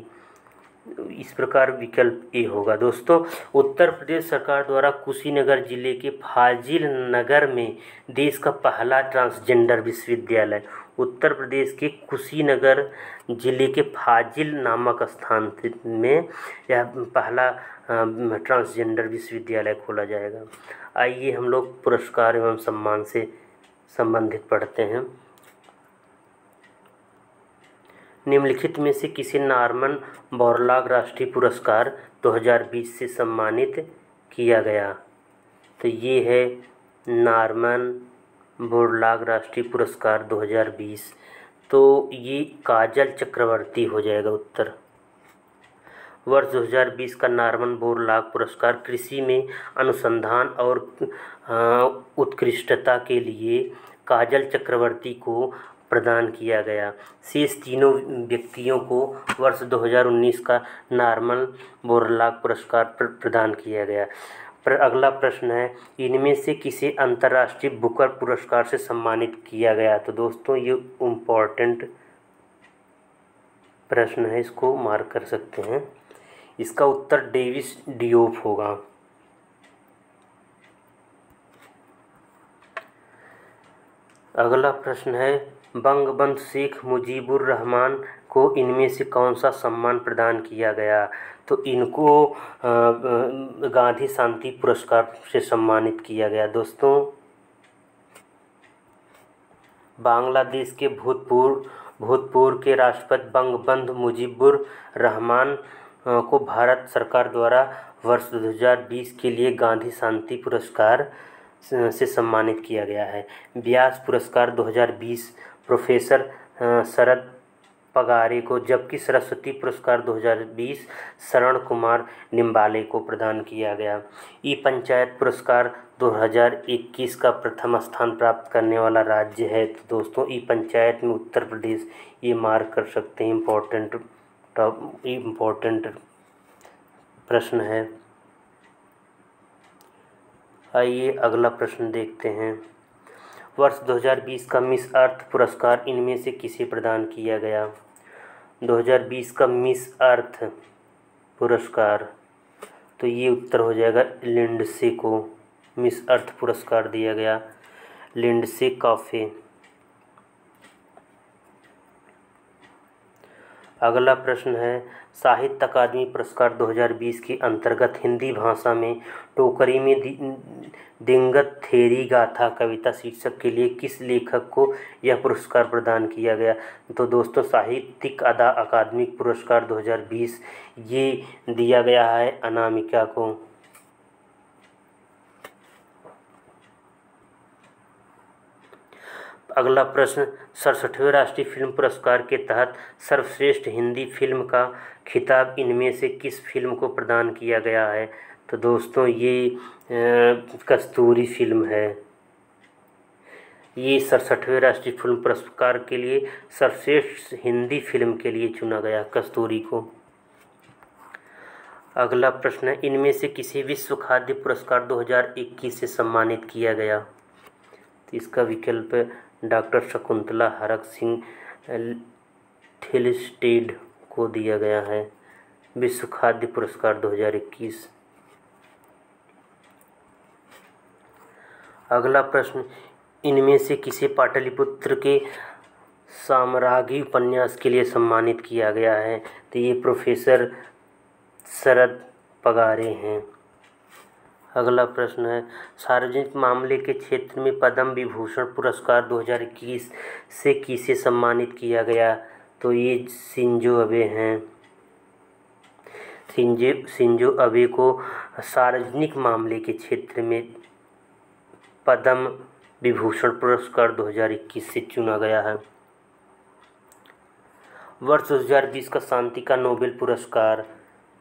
इस प्रकार विकल्प ए होगा। दोस्तों, उत्तर प्रदेश सरकार द्वारा कुशीनगर जिले के फाजिल नगर में देश का पहला ट्रांसजेंडर विश्वविद्यालय, उत्तर प्रदेश के कुशीनगर जिले के फाजिल नामक स्थान में यह पहला ट्रांसजेंडर विश्वविद्यालय खोला जाएगा। आइए हम लोग पुरस्कार एवं सम्मान से संबंधित पढ़ते हैं। निम्नलिखित में से किसे नॉर्मन बोरलॉग राष्ट्रीय पुरस्कार 2020 से सम्मानित किया गया? तो ये है नॉर्मन बोरलॉग राष्ट्रीय पुरस्कार 2020। तो ये काजल चक्रवर्ती हो जाएगा उत्तर। वर्ष 2020 का नॉर्मन बोरलॉग पुरस्कार कृषि में अनुसंधान और उत्कृष्टता के लिए काजल चक्रवर्ती को प्रदान किया गया। शेष तीनों व्यक्तियों को वर्ष 2019 का नॉर्मन बोरलॉग पुरस्कार प्रदान किया गया। अगला प्रश्न है, इनमें से किसे अंतर्राष्ट्रीय बुकर पुरस्कार से सम्मानित किया गया? तो दोस्तों ये इम्पोर्टेंट प्रश्न है, इसको मार्क कर सकते हैं। इसका उत्तर डेविस डियोप होगा। अगला प्रश्न है, बंगबंधु शेख मुजीबुर रहमान को इनमें से कौन सा सम्मान प्रदान किया गया? तो इनको गांधी शांति पुरस्कार से सम्मानित किया गया। दोस्तों, बांग्लादेश के भूतपूर्व के राष्ट्रपति बंगबंधु मुजीबुर रहमान को भारत सरकार द्वारा वर्ष 2020 के लिए गांधी शांति पुरस्कार से सम्मानित किया गया है। व्यास पुरस्कार 2020 प्रोफेसर शरद पगारे को, जबकि सरस्वती पुरस्कार 2020 शरण कुमार निम्बाले को प्रदान किया गया। ई पंचायत पुरस्कार 2021 का प्रथम स्थान प्राप्त करने वाला राज्य है। तो दोस्तों, ई पंचायत में उत्तर प्रदेश, ये मार्क कर सकते हैं। इम्पोर्टेंट प्रश्न है। आइए अगला प्रश्न देखते हैं। वर्ष 2020 का मिस अर्थ पुरस्कार इनमें से किसे प्रदान किया गया? 2020 का मिस अर्थ पुरस्कार, तो ये उत्तर हो जाएगा लिंडसे को मिस अर्थ पुरस्कार दिया गया, लिंडसे कॉफे। अगला प्रश्न है, साहित्य अकादमी पुरस्कार 2020 के अंतर्गत हिंदी भाषा में टोकरी में दिंगत थेरी गाथा कविता शीर्षक के लिए किस लेखक को यह पुरस्कार प्रदान किया गया? तो दोस्तों, साहित्यिक अकादमिक पुरस्कार 2020 ये दिया गया है अनामिका को। अगला प्रश्न, 67वें राष्ट्रीय फिल्म पुरस्कार के तहत सर्वश्रेष्ठ हिंदी फिल्म का खिताब इनमें से किस फिल्म को प्रदान किया गया है? तो दोस्तों, ये कस्तूरी फिल्म है। ये 67वें राष्ट्रीय फिल्म पुरस्कार के लिए सर्वश्रेष्ठ हिंदी फिल्म के लिए चुना गया कस्तूरी को। अगला प्रश्न है, इनमें से किसे विश्व खाद्य पुरस्कार 2021 से सम्मानित किया गया? तो इसका विकल्प डॉक्टर शकुंतला हरक सिंह थिलस्टेड को दिया गया है विश्व खाद्य पुरस्कार 2021। अगला प्रश्न, इनमें से किसे पाटलिपुत्र के साम्राज्ञी उपन्यास के लिए सम्मानित किया गया है? तो ये प्रोफेसर शरद पगारे हैं। अगला प्रश्न है, सार्वजनिक मामले के क्षेत्र में पद्म विभूषण पुरस्कार 2021 से किसे सम्मानित किया गया? तो ये शिंजो अबे हैं। शिंजो अबे को सार्वजनिक मामले के क्षेत्र में पद्म विभूषण पुरस्कार 2021 से चुना गया है। वर्ष 2020 का शांति का नोबेल पुरस्कार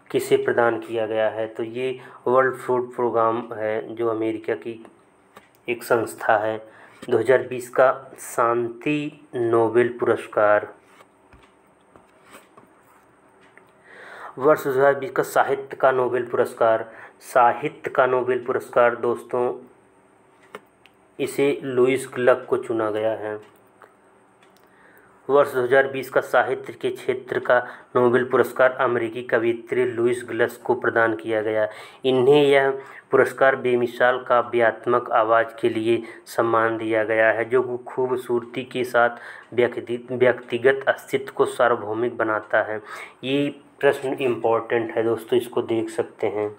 किसे प्रदान किया गया है? तो ये वर्ल्ड फूड प्रोग्राम है जो अमेरिका की एक संस्था है। 2020 का शांति नोबेल पुरस्कार। वर्ष 2020 का साहित्य का नोबेल पुरस्कार। साहित्य का नोबेल पुरस्कार दोस्तों इसे लुईस ग्लक को चुना गया है। वर्ष 2020 का साहित्य के क्षेत्र का नोबेल पुरस्कार अमेरिकी कवयित्री लुईस ग्लक को प्रदान किया गया। इन्हें यह पुरस्कार बेमिसाल काव्यात्मक आवाज़ के लिए सम्मान दिया गया है जो खूबसूरती के साथ व्यक्तिगत अस्तित्व को सार्वभौमिक बनाता है। ये प्रश्न इम्पोर्टेंट है दोस्तों, इसको देख सकते हैं।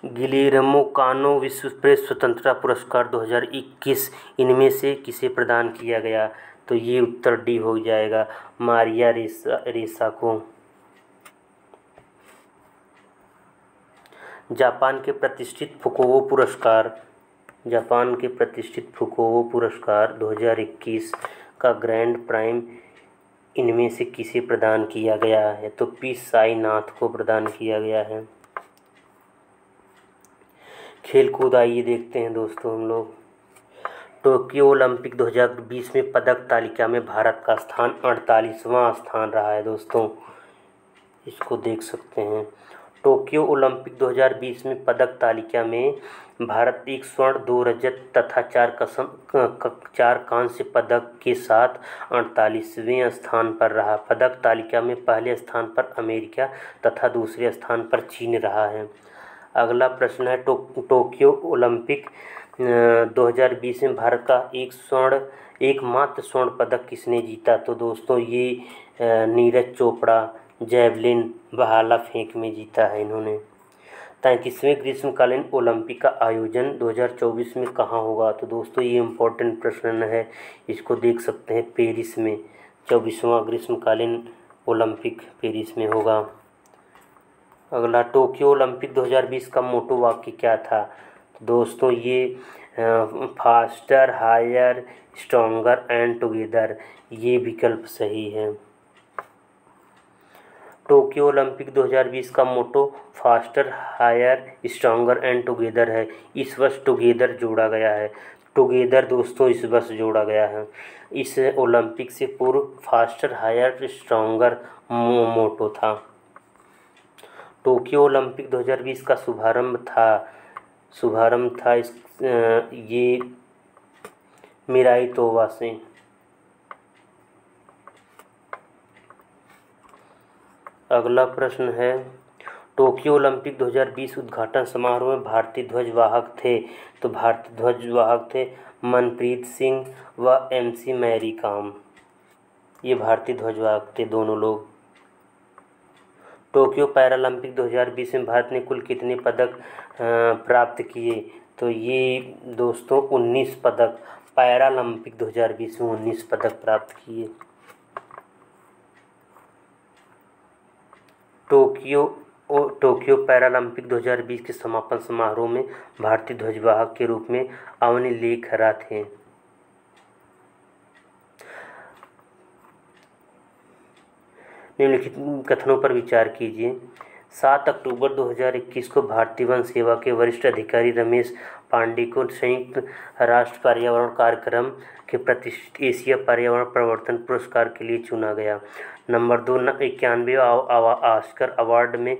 गिलेर्मो कानो विश्व प्रेस स्वतंत्रता पुरस्कार 2021 इनमें से किसे प्रदान किया गया? तो ये उत्तर डी हो जाएगा, मारिया रेसा को। जापान के प्रतिष्ठित फुकुओका पुरस्कार। जापान के प्रतिष्ठित फुकुओका पुरस्कार 2021 का ग्रैंड प्राइम इनमें से किसे प्रदान किया गया है? तो पी साईनाथ को प्रदान किया गया है। खेल कूद आइए देखते हैं दोस्तों हम लोग। टोक्यो ओलंपिक 2020 में पदक तालिका में भारत का स्थान 48वां स्थान रहा है दोस्तों, इसको देख सकते हैं। टोक्यो ओलंपिक 2020 में पदक तालिका में भारत 1 स्वर्ण 2 रजत तथा 4 कांस्य पदक के साथ 48वें स्थान पर रहा। पदक तालिका में पहले स्थान पर अमेरिका तथा दूसरे स्थान पर चीन रहा है। अगला प्रश्न है, टोक्यो ओलंपिक 2020 में भारत का एकमात्र स्वर्ण पदक किसने जीता? तो दोस्तों ये नीरज चोपड़ा जैवलिन भाला फेंक में जीता है इन्होंने। 33वें ग्रीष्मकालीन ओलंपिक का आयोजन 2024 में कहाँ होगा? तो दोस्तों ये इम्पोर्टेंट प्रश्न है, इसको देख सकते हैं पेरिस में। 24वां ग्रीष्मकालीन ओलंपिक पेरिस में होगा। अगला, टोक्यो ओलंपिक 2020 का मोटो वाक्य क्या था? तो दोस्तों ये faster higher stronger and together, ये विकल्प सही है। टोक्यो ओलंपिक 2020 का motto faster higher stronger and together है। इस वर्ष टुगेदर जोड़ा गया है। टुगेदर दोस्तों इस वर्ष जोड़ा गया है। इस ओलंपिक से पूर्व फास्टर हायर स्ट्रॉन्गर मोटो था। टोक्यो ओलंपिक 2020 का शुभारंभ था ये मिराई तोवा से। अगला प्रश्न है, टोक्यो ओलंपिक 2020 उद्घाटन समारोह में भारतीय ध्वजवाहक थे? तो भारतीय ध्वजवाहक थे मनप्रीत सिंह व MC मैरी कॉम, ये भारतीय ध्वजवाहक थे दोनों लोग। टोक्यो पैरालंपिक 2020 में भारत ने कुल कितने पदक प्राप्त किए? तो ये दोस्तों 19 पदक, पैरालंपिक 2020 में 19 पदक प्राप्त किए। टोक्यो पैरालंपिक 2020 के समापन समारोह में भारतीय ध्वजवाहक के रूप में अवनी लेखरा थे। निम्नलिखित कथनों पर विचार कीजिए। 7 अक्टूबर 2021 को भारतीय वन सेवा के वरिष्ठ अधिकारी रमेश पांडे को संयुक्त राष्ट्र पर्यावरण कार्यक्रम के प्रतिष्ठित एशिया पर्यावरण परिवर्तन पुरस्कार के लिए चुना गया। नंबर 2, 91वें ऑस्कर अवार्ड में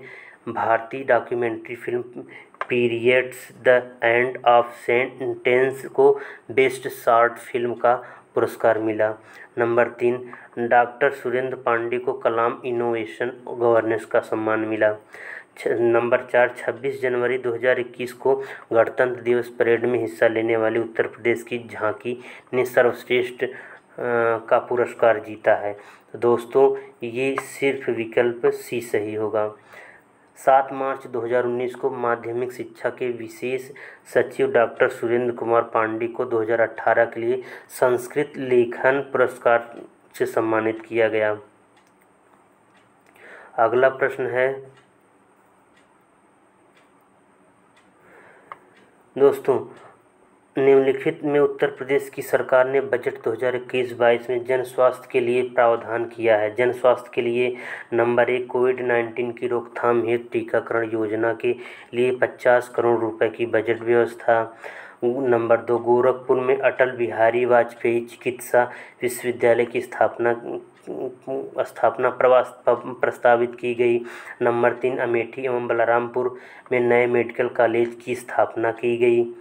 भारतीय documentary film periods the end of sentence को बेस्ट शॉर्ट फिल्म का पुरस्कार मिला। नंबर 3, डॉक्टर सुरेंद्र पांडे को कलाम इनोवेशन गवर्नेंस का सम्मान मिला। नंबर 4, 26 जनवरी 2021 को गणतंत्र दिवस परेड में हिस्सा लेने वाले उत्तर प्रदेश की झांकी ने सर्वश्रेष्ठ का पुरस्कार जीता है। तो दोस्तों ये सिर्फ विकल्प सी सही होगा। 7 मार्च 2019 को माध्यमिक शिक्षा के विशेष सचिव डॉक्टर सुरेंद्र कुमार पांडे को 2018 के लिए संस्कृत लेखन पुरस्कार से सम्मानित किया गया। अगला प्रश्न है दोस्तों, निम्नलिखित में उत्तर प्रदेश की सरकार ने बजट 2021-22 में जन स्वास्थ्य के लिए प्रावधान किया है। जन स्वास्थ्य के लिए नंबर 1, कोविड-19 की रोकथाम हेतु टीकाकरण योजना के लिए 50 करोड़ रुपए की बजट व्यवस्था। नंबर 2, गोरखपुर में अटल बिहारी वाजपेयी चिकित्सा विश्वविद्यालय की स्थापना प्रस्तावित की गई। नंबर 3, अमेठी एवं बलरामपुर में नए मेडिकल कॉलेज की स्थापना की गई।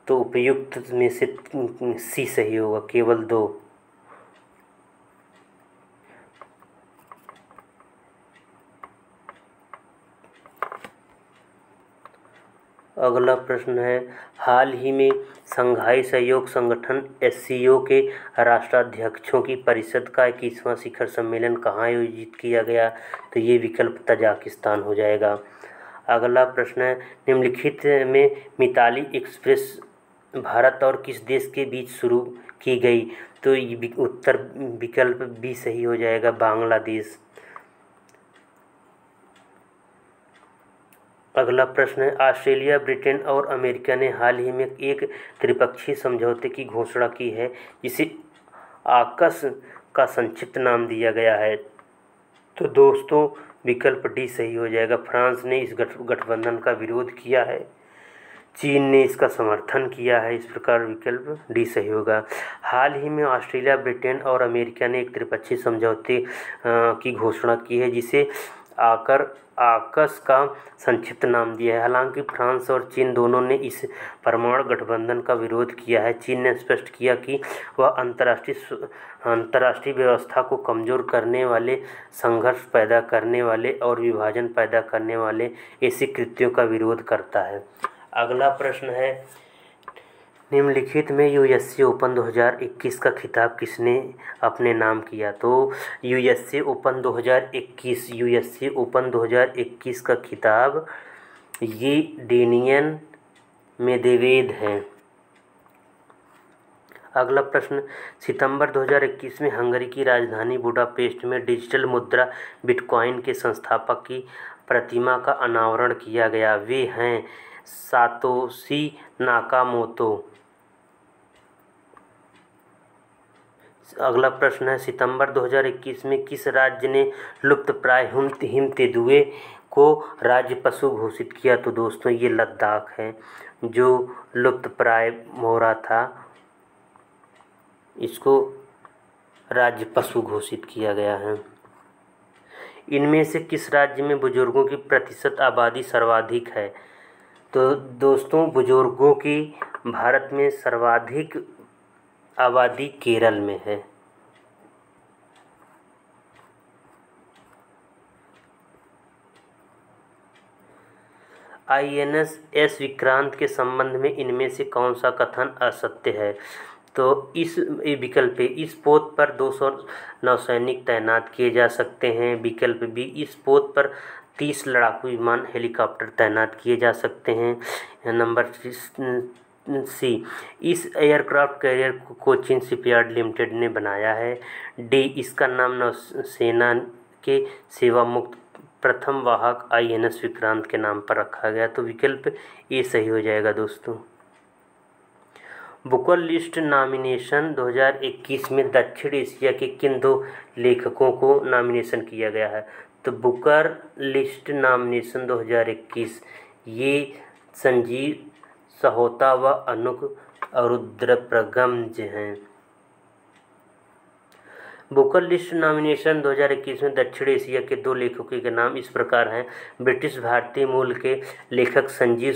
तो उपयुक्त में से सी सही होगा, केवल 2। अगला प्रश्न है, हाल ही में शंघाई सहयोग संगठन SCO के राष्ट्राध्यक्षों की परिषद का 21वां शिखर सम्मेलन कहाँ आयोजित किया गया? तो ये विकल्प तजाकिस्तान हो जाएगा। अगला प्रश्न है, निम्नलिखित में मिताली एक्सप्रेस भारत और किस देश के बीच शुरू की गई? तो उत्तर विकल्प बी सही हो जाएगा, बांग्लादेश। अगला प्रश्न है, ऑस्ट्रेलिया, ब्रिटेन और अमेरिका ने हाल ही में एक त्रिपक्षीय समझौते की घोषणा की है जिसे आकस का संक्षिप्त नाम दिया गया है। तो दोस्तों विकल्प डी सही हो जाएगा, फ्रांस ने इस गठबंधन का विरोध किया है, चीन ने इसका समर्थन किया है, इस प्रकार विकल्प डी सही होगा। हाल ही में ऑस्ट्रेलिया, ब्रिटेन और अमेरिका ने एक त्रिपक्षीय समझौते की घोषणा की है जिसे आकस का संक्षिप्त नाम दिया है। हालांकि फ्रांस और चीन दोनों ने इस परमाणु गठबंधन का विरोध किया है। चीन ने स्पष्ट किया कि वह अंतर्राष्ट्रीय व्यवस्था को कमज़ोर करने वाले, संघर्ष पैदा करने वाले और विभाजन पैदा करने वाले ऐसे कृत्यों का विरोध करता है। अगला प्रश्न है, निम्नलिखित में यूएसए ओपन 2021 का खिताब किसने अपने नाम किया? तो यूएसए ओपन 2021 का खिताब ये डेनियल मेदवेदेव है। अगला प्रश्न, सितंबर 2021 में हंगरी की राजधानी बुडापेस्ट में डिजिटल मुद्रा बिटकॉइन के संस्थापक की प्रतिमा का अनावरण किया गया। वे हैं सातोशी नाकामोतो। अगला प्रश्न है, सितंबर 2021 में किस राज्य ने लुप्तप्राय हिम तेंदुए को राज्य पशु घोषित किया? तो दोस्तों ये लद्दाख है जो लुप्तप्राय हो रहा था, इसको राज्य पशु घोषित किया गया है। इनमें से किस राज्य में बुजुर्गों की प्रतिशत आबादी सर्वाधिक है? तो दोस्तों बुजुर्गों की भारत में सर्वाधिक आबादी केरल में है। INS विक्रांत के संबंध में इनमें से कौन सा कथन असत्य है? तो इस विकल्प पे, इस पोत पर 200 नौसैनिक तैनात किए जा सकते हैं। विकल्प बी, इस पोत पर 30 लड़ाकू विमान हेलीकॉप्टर तैनात किए जा सकते हैं। नंबर सी, इस एयरक्राफ्ट कैरियर को कोचिन शिपयार्ड लिमिटेड ने बनाया है। डी, इसका नाम नौसेना के सेवा मुक्त प्रथम वाहक INS विक्रांत के नाम पर रखा गया। तो विकल्प ए सही हो जाएगा दोस्तों। बुकर लिस्ट नॉमिनेशन 2021 में दक्षिण एशिया के किन 2 लेखकों को नॉमिनेशन किया गया है? तो बुकर लिस्ट नॉमिनेशन 2021 ये संजीव सहोता व अनुक रुद्रप्रगम्ज हैं। बुकर लिस्ट नॉमिनेशन 2021 में दक्षिण एशिया के 2 लेखकों के नाम इस प्रकार हैं। ब्रिटिश भारतीय मूल के लेखक संजीव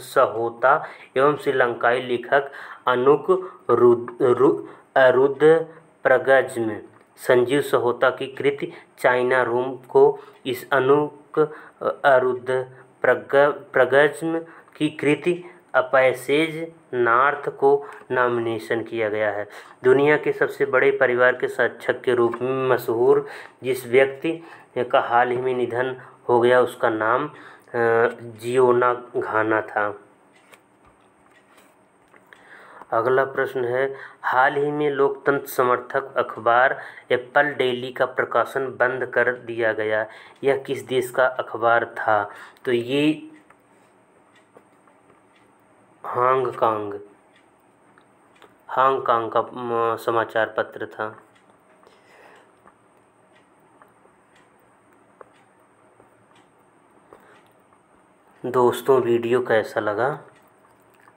सहोता एवं श्रीलंकाई लेखक अनुक रुद्रप्रगम्ज। संजीव सहोता की कृति चाइना रूम को इस अनुक रुद्रप्रगम्ज की कृति अपैसेज नॉर्थ को नॉमिनेशन किया गया है। दुनिया के सबसे बड़े परिवार के संरक्षक के रूप में मशहूर जिस व्यक्ति का हाल ही में निधन हो गया उसका नाम जियोना घाना था। अगला प्रश्न है, हाल ही में लोकतंत्र समर्थक अखबार एप्पल डेली का प्रकाशन बंद कर दिया गया, यह किस देश का अखबार था? तो ये हांगकांग का समाचार पत्र था। दोस्तों वीडियो कैसा लगा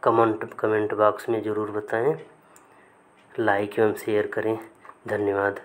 कमेंट बॉक्स में ज़रूर बताएं, लाइक एवं शेयर करें। धन्यवाद।